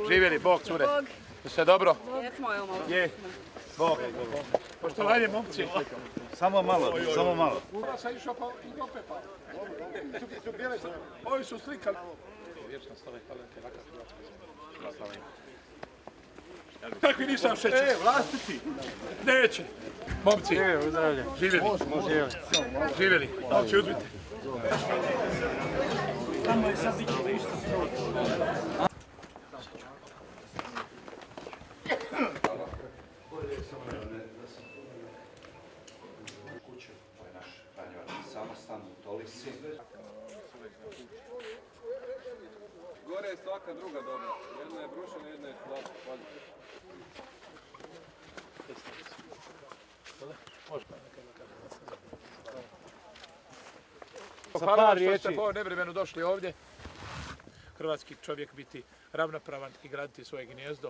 Živjeli, Bog, cure. Sve dobro? Jesmo, evo malo. Je. Bog. Poštovanje, momci. Samo malo, samo malo. Ja sam išao pa i do Pepa. Ovi su slikali. Vječna slava i hvala te, laka Hrvatska zemlja. Takvi nisam šećer. Vlastiti! Neće. Momci. Živjeli. Živjeli. Momci, uzmite. Tamo je sad ići isto stroj. Kuću, to je naš Franjevački samostan u Tolisi. Gore je svaka druga dobra. Jedna je brušena, jedna je hladna. Hvala vam što ste po nevremenu došli ovdje. Hrvatski čovjek biti ravnopravan i graditi svoje gnijezdo.